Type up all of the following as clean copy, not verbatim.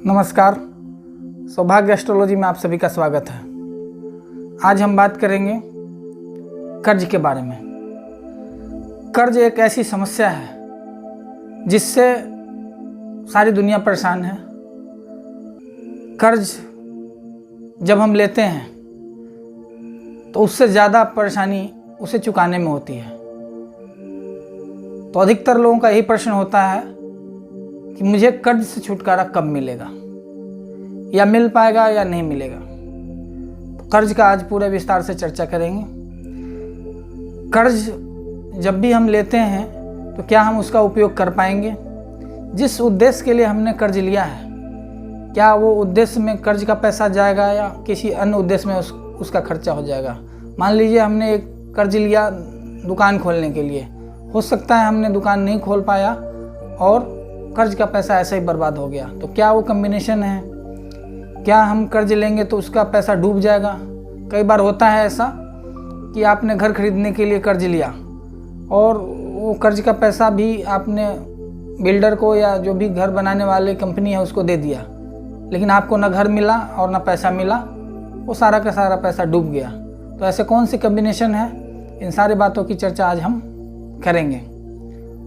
नमस्कार, सौभाग्य एस्ट्रोलॉजी में आप सभी का स्वागत है। आज हम बात करेंगे कर्ज के बारे में। कर्ज एक ऐसी समस्या है जिससे सारी दुनिया परेशान है। कर्ज जब हम लेते हैं तो उससे ज़्यादा परेशानी उसे चुकाने में होती है। तो अधिकतर लोगों का यही प्रश्न होता है कि मुझे कर्ज से छुटकारा कब मिलेगा, या मिल पाएगा या नहीं मिलेगा। तो कर्ज का आज पूरे विस्तार से चर्चा करेंगे। कर्ज जब भी हम लेते हैं तो क्या हम उसका उपयोग कर पाएंगे? जिस उद्देश्य के लिए हमने कर्ज लिया है, क्या वो उद्देश्य में कर्ज का पैसा जाएगा या किसी अन्य उद्देश्य में उसका खर्चा हो जाएगा? मान लीजिए हमने एक कर्ज लिया दुकान खोलने के लिए, हो सकता है हमने दुकान नहीं खोल पाया और कर्ज का पैसा ऐसे ही बर्बाद हो गया। तो क्या वो कम्बिनेशन है? क्या हम कर्ज लेंगे तो उसका पैसा डूब जाएगा? कई बार होता है ऐसा कि आपने घर खरीदने के लिए कर्ज लिया और वो कर्ज का पैसा भी आपने बिल्डर को या जो भी घर बनाने वाले कंपनी है उसको दे दिया, लेकिन आपको ना घर मिला और ना पैसा मिला, वो सारा का सारा पैसा डूब गया। तो ऐसे कौन सी कम्बिनेशन है? इन सारी बातों की चर्चा आज हम करेंगे।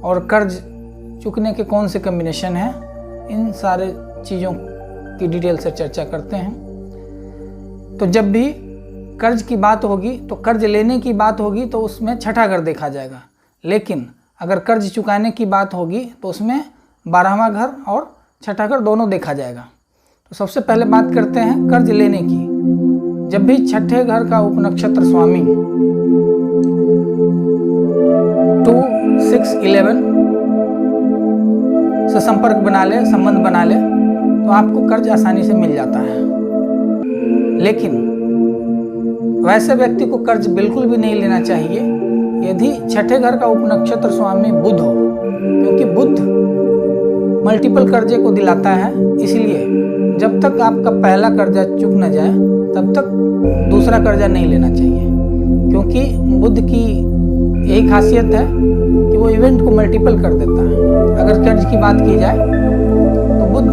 और कर्ज चुकने के कौन से कम्बिनेशन हैं, इन सारे चीज़ों की डिटेल से चर्चा करते हैं। तो जब भी कर्ज की बात होगी तो कर्ज लेने की बात होगी तो उसमें छठा घर देखा जाएगा, लेकिन अगर कर्ज चुकाने की बात होगी तो उसमें 12वां घर और छठा घर दोनों देखा जाएगा। तो सबसे पहले बात करते हैं कर्ज लेने की। जब भी छठे घर का उपनक्षत्र स्वामी 2, 6, 11 से संपर्क बना ले, संबंध बना ले, तो आपको कर्ज आसानी से मिल जाता है। लेकिन वैसे व्यक्ति को कर्ज बिल्कुल भी नहीं लेना चाहिए यदि छठे घर का उपनक्षत्र स्वामी बुध हो, क्योंकि बुध मल्टीपल कर्जे को दिलाता है। इसलिए जब तक आपका पहला कर्जा चुक न जाए तब तक दूसरा कर्जा नहीं लेना चाहिए, क्योंकि बुध की यही खासियत है कि वो इवेंट को मल्टीपल कर देता है। अगर कर्ज की बात की जाए तो बुध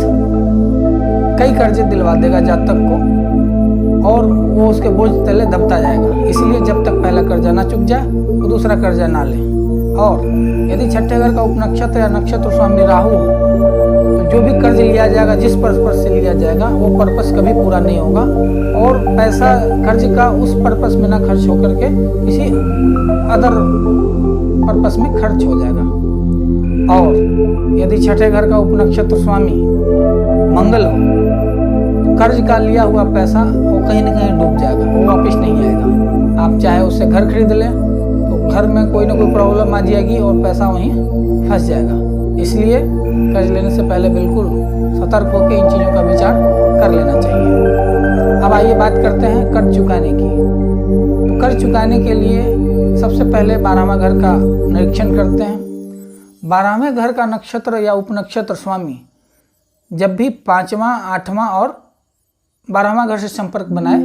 कई कर्जे दिलवा देगा जातक को और वो उसके बोझ तले दबता जाएगा। इसलिए जब तक पहला कर्जा ना चुक जाए तो दूसरा कर्जा ना ले। और यदि छठे घर का उपनक्षत्र या नक्षत्र स्वामी राहु हो तो जो भी कर्ज लिया जाएगा, जिस पर्पस से लिया जाएगा, वो पर्पस कभी पूरा नहीं होगा और पैसा कर्ज का उस पर्पस में ना खर्च होकर के किसी अदर पर्पस में खर्च हो जाएगा। और यदि छठे घर का उपनक्षत्र स्वामी मंगल हो तो कर्ज का लिया हुआ पैसा वो कहीं ना कहीं डूब जाएगा, वो वापस नहीं आएगा। आप चाहे उससे घर खरीद लें तो घर में कोई ना कोई प्रॉब्लम आ जाएगी और पैसा वहीं फंस जाएगा। इसलिए कर्ज लेने से पहले बिल्कुल सतर्क होकर इन चीज़ों का विचार कर लेना चाहिए। अब आइए बात करते हैं कर्ज चुकाने की। तो कर्ज चुकाने के लिए सबसे पहले 12वां घर का निरीक्षण करते हैं। 12वें घर का नक्षत्र या उपनक्षत्र स्वामी जब भी 5वां, 8वां और 12वां घर से संपर्क बनाए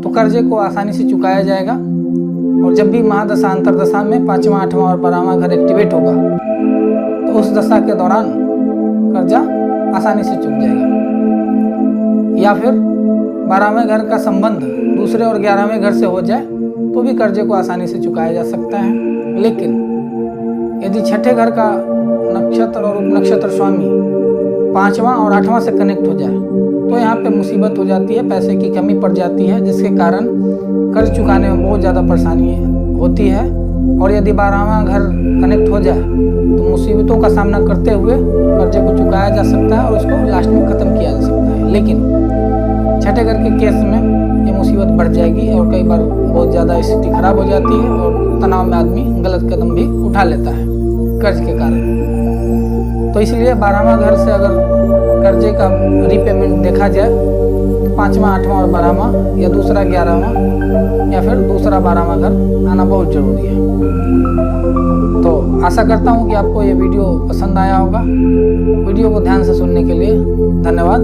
तो कर्जे को आसानी से चुकाया जाएगा। और जब भी महादशा अंतरदशा में 5वां, 8वां और 12वां घर एक्टिवेट होगा तो उस दशा के दौरान कर्जा आसानी से चुक जाएगा। या फिर 12वें घर का संबंध दूसरे और 11वें घर से हो जाए तो भी कर्जे को आसानी से चुकाया जा सकता है। लेकिन यदि छठे घर का नक्षत्र और उपनक्षत्र स्वामी 5वां और 8वां से कनेक्ट हो जाए तो यहाँ पे मुसीबत हो जाती है, पैसे की कमी पड़ जाती है, जिसके कारण कर्ज चुकाने में बहुत ज़्यादा परेशानी होती है। और यदि 12वां घर कनेक्ट हो जाए तो मुसीबतों का सामना करते हुए कर्जे को चुकाया जा सकता है और उसको लास्ट में ख़त्म किया जा सकता है। लेकिन छठे घर के केस में ये मुसीबत बढ़ जाएगी और कई बार बहुत ज़्यादा स्थिति खराब हो जाती है और तनाव में आदमी गलत कदम भी उठा लेता है कर्ज के कारण। तो इसलिए 12वां घर से अगर कर्जे का रीपेमेंट देखा जाए तो 5वां, 8वां और 12वां या दूसरा 11वां या फिर दूसरा 12वां घर आना बहुत ज़रूरी है। तो आशा करता हूँ कि आपको ये वीडियो पसंद आया होगा। वीडियो को ध्यान से सुनने के लिए धन्यवाद।